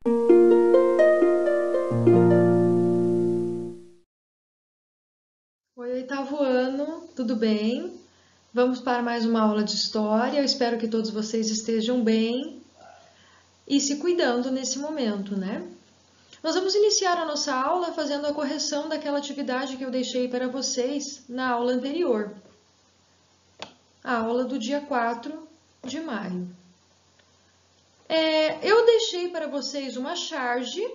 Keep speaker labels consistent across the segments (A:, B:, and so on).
A: Oi, oitavo ano, tudo bem? Vamos para mais uma aula de história. Eu espero que todos vocês estejam bem e se cuidando nesse momento, né? Nós vamos iniciar a nossa aula fazendo a correção daquela atividade que eu deixei para vocês na aula anterior, a aula do dia 4 de maio. Eu deixei para vocês uma charge,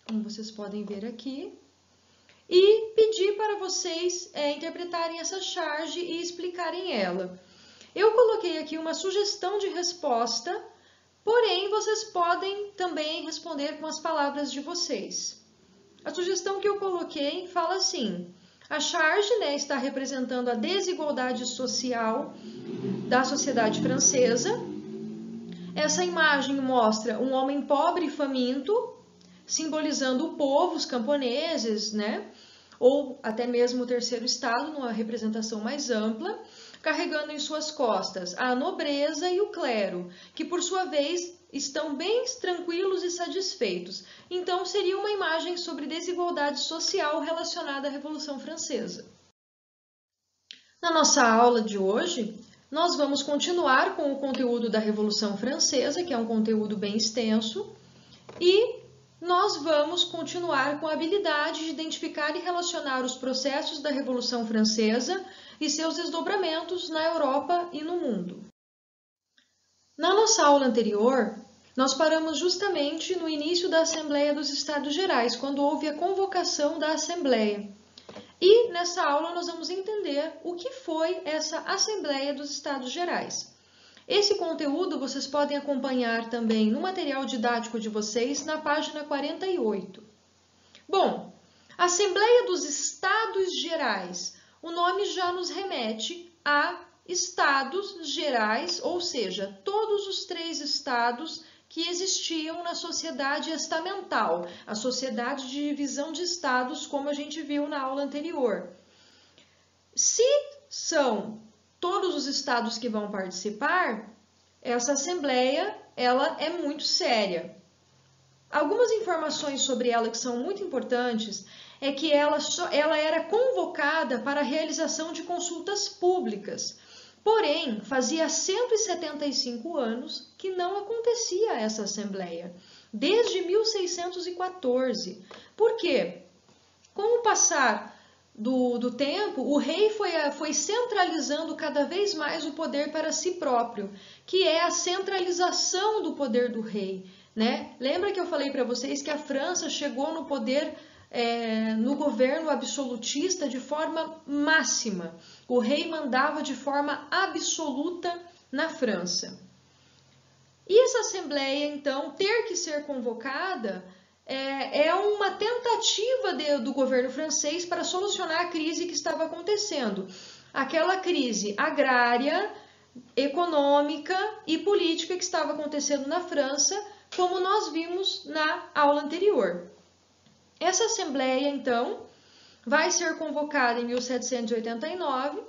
A: como vocês podem ver aqui, e pedi para vocês interpretarem essa charge e explicarem ela. Eu coloquei aqui uma sugestão de resposta, porém vocês podem também responder com as palavras de vocês. A sugestão que eu coloquei fala assim: a charge, está representando a desigualdade social da sociedade francesa. Essa imagem mostra um homem pobre e faminto, simbolizando o povo, os camponeses, ou até mesmo o terceiro estado, numa representação mais ampla, carregando em suas costas a nobreza e o clero, que por sua vez estão bem tranquilos e satisfeitos. Então, seria uma imagem sobre desigualdade social relacionada à Revolução Francesa. Na nossa aula de hoje, nós vamos continuar com o conteúdo da Revolução Francesa, que é um conteúdo bem extenso, e nós vamos continuar com a habilidade de identificar e relacionar os processos da Revolução Francesa e seus desdobramentos na Europa e no mundo. Na nossa aula anterior, nós paramos justamente no início da Assembleia dos Estados Gerais, quando houve a convocação da Assembleia. E nessa aula nós vamos entender o que foi essa Assembleia dos Estados Gerais. Esse conteúdo vocês podem acompanhar também no material didático de vocês, na página 48. Bom, Assembleia dos Estados Gerais. O nome já nos remete a Estados Gerais, ou seja, todos os 3 estados que existiam na sociedade estamental, a sociedade de divisão de estados, como a gente viu na aula anterior. Se são todos os estados que vão participar, essa assembleia ela é muito séria. Algumas informações sobre ela que são muito importantes é que ela era convocada para a realização de consultas públicas. Porém, fazia 175 anos que não acontecia essa assembleia, desde 1614. Por quê? Com o passar do tempo, o rei foi centralizando cada vez mais o poder para si próprio, que é a centralização do poder do rei. Lembra que eu falei para vocês que a França chegou no poder, no governo absolutista de forma máxima. O rei mandava de forma absoluta na França. E essa assembleia, então, ter que ser convocada é uma tentativa do governo francês para solucionar a crise que estava acontecendo. Aquela crise agrária, econômica e política que estava acontecendo na França, como nós vimos na aula anterior. Essa assembleia, então, vai ser convocada em 1789.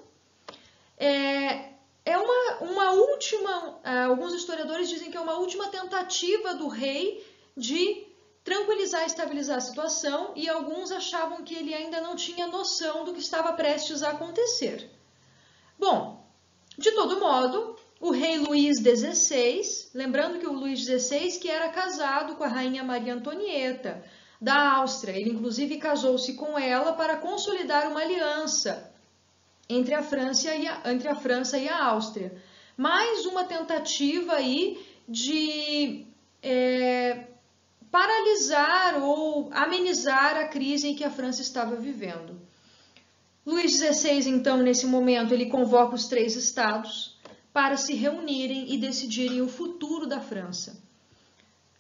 A: Uma última, alguns historiadores dizem que é uma última tentativa do rei de tranquilizar e estabilizar a situação, e alguns achavam que ele ainda não tinha noção do que estava prestes a acontecer. Bom, de todo modo, o rei Luís XVI, lembrando que o Luís XVI que era casado com a rainha Maria Antonieta da Áustria, ele inclusive casou-se com ela para consolidar uma aliança entre a França e a Áustria. Mais uma tentativa aí de paralisar ou amenizar a crise em que a França estava vivendo. Luís XVI, então, nesse momento, ele convoca os 3 estados para se reunirem e decidirem o futuro da França.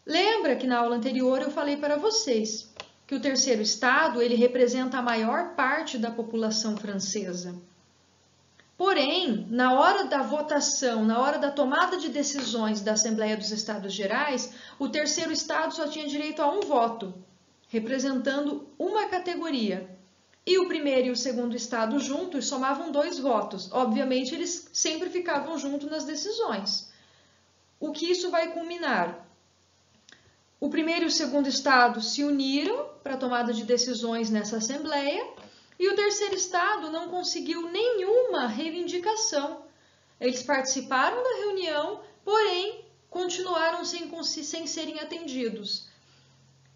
A: Lembra que na aula anterior eu falei para vocês que o terceiro estado ele representa a maior parte da população francesa. Porém, na hora da votação, na hora da tomada de decisões da Assembleia dos Estados Gerais, o terceiro estado só tinha direito a um voto, representando uma categoria. E o primeiro e o segundo estado juntos somavam 2 votos. Obviamente, eles sempre ficavam juntos nas decisões. O que isso vai culminar? O primeiro e o segundo estado se uniram para a tomada de decisões nessa assembleia e o terceiro estado não conseguiu nenhuma reivindicação. Eles participaram da reunião, porém continuaram sem serem atendidos.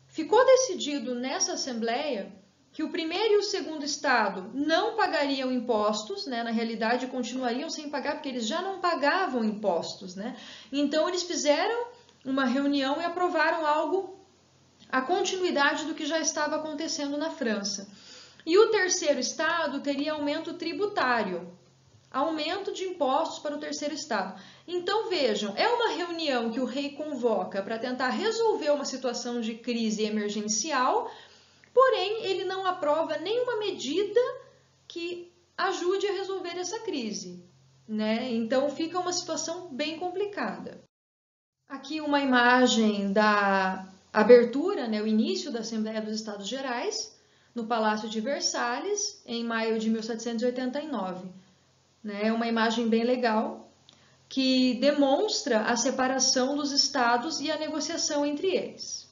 A: Ficou decidido nessa assembleia que o primeiro e o segundo estado não pagariam impostos, né? Na realidade continuariam sem pagar porque eles já não pagavam impostos, né? Então eles fizeram uma reunião e aprovaram algo, a continuidade do que já estava acontecendo na França. E o terceiro estado teria aumento tributário, aumento de impostos para o terceiro estado. Então vejam, é uma reunião que o rei convoca para tentar resolver uma situação de crise emergencial, porém ele não aprova nenhuma medida que ajude a resolver essa crise, né? Então fica uma situação bem complicada. Aqui uma imagem da abertura, né, o início da Assembleia dos Estados Gerais, no Palácio de Versalhes, em maio de 1789. É uma imagem bem legal, que demonstra a separação dos estados e a negociação entre eles.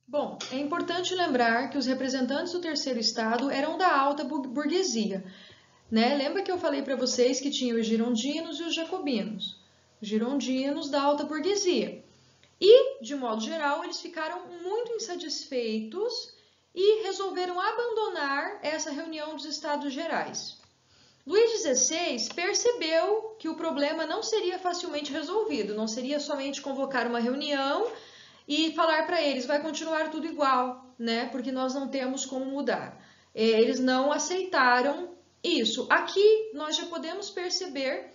A: Bom, é importante lembrar que os representantes do terceiro estado eram da alta burguesia. Lembra que eu falei para vocês que tinha os girondinos e os jacobinos? Os girondinos da alta burguesia. E, de modo geral, eles ficaram muito insatisfeitos e resolveram abandonar essa reunião dos Estados Gerais. Luís XVI percebeu que o problema não seria facilmente resolvido, não seria somente convocar uma reunião e falar para eles, vai continuar tudo igual, né? Porque nós não temos como mudar. Eles não aceitaram isso. Aqui nós já podemos perceber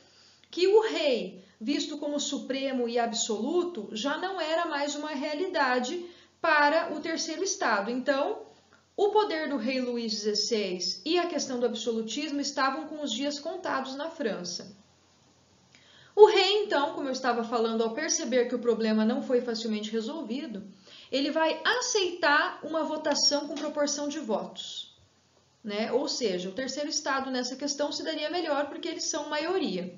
A: que o rei, visto como supremo e absoluto, já não era mais uma realidade para o terceiro estado. Então, o poder do rei Luís XVI e a questão do absolutismo estavam com os dias contados na França. O rei, então, como eu estava falando, ao perceber que o problema não foi facilmente resolvido, ele vai aceitar uma votação com proporção de votos, né? Ou seja, o terceiro estado nessa questão se daria melhor porque eles são maioria.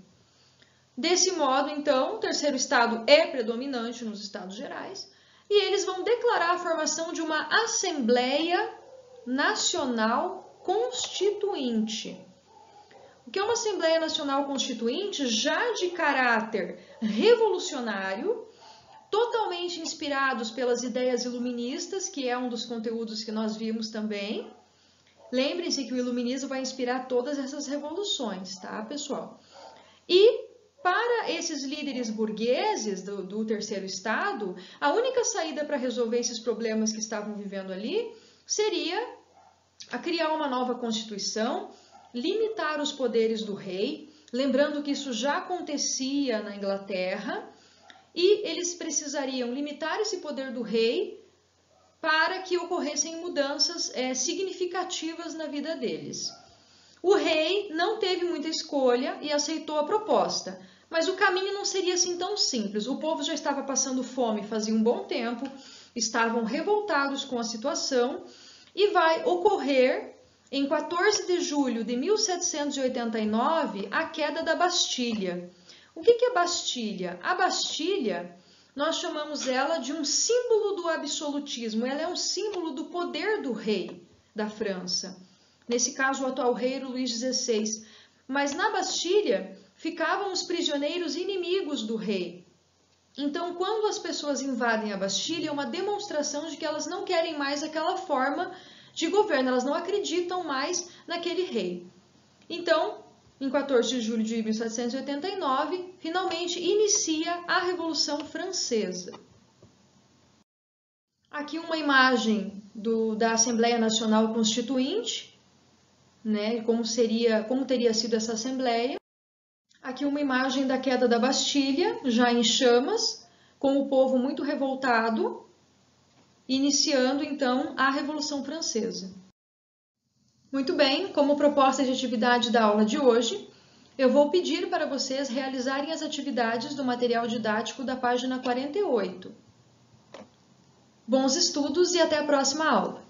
A: Desse modo, então, o terceiro estado é predominante nos Estados Gerais e eles vão declarar a formação de uma Assembleia Nacional Constituinte. O que é uma Assembleia Nacional Constituinte? Já de caráter revolucionário, totalmente inspirados pelas ideias iluministas, que é um dos conteúdos que nós vimos também. Lembrem-se que o iluminismo vai inspirar todas essas revoluções, tá, pessoal? E para esses líderes burgueses do terceiro estado, a única saída para resolver esses problemas que estavam vivendo ali seria a criar uma nova Constituição, limitar os poderes do rei, lembrando que isso já acontecia na Inglaterra, e eles precisariam limitar esse poder do rei para que ocorressem mudanças significativas na vida deles. O rei não teve muita escolha e aceitou a proposta, mas o caminho não seria assim tão simples. O povo já estava passando fome fazia um bom tempo, estavam revoltados com a situação e vai ocorrer, em 14 de julho de 1789, a queda da Bastilha. O que é Bastilha? A Bastilha, nós chamamos ela de um símbolo do absolutismo, ela é um símbolo do poder do rei da França. Nesse caso, o atual rei era o Luís XVI. Mas na Bastilha ficavam os prisioneiros inimigos do rei. Então, quando as pessoas invadem a Bastilha, é uma demonstração de que elas não querem mais aquela forma de governo, elas não acreditam mais naquele rei. Então, em 14 de julho de 1789, finalmente inicia a Revolução Francesa. Aqui uma imagem da Assembleia Nacional Constituinte, né, como teria sido essa Assembleia. Aqui uma imagem da queda da Bastilha, já em chamas, com o povo muito revoltado, iniciando então a Revolução Francesa. Muito bem, como proposta de atividade da aula de hoje, eu vou pedir para vocês realizarem as atividades do material didático da página 48. Bons estudos e até a próxima aula!